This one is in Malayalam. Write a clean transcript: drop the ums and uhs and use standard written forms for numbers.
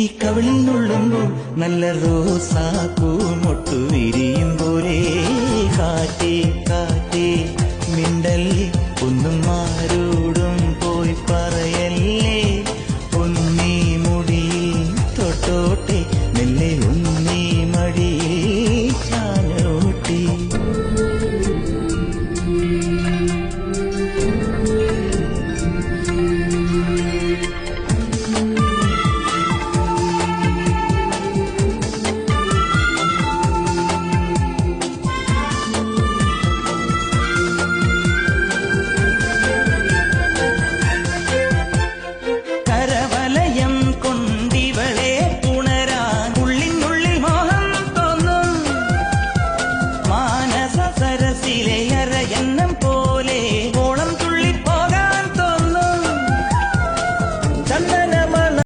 ഈ കവിളിൽ നുള്ളുമ്പോൾ നല്ല റോസാപ്പൂ മൊട്ടു വിരിയും പോലെ കാറ്റേ കാറ്റേ മിണ്ടല്ലേ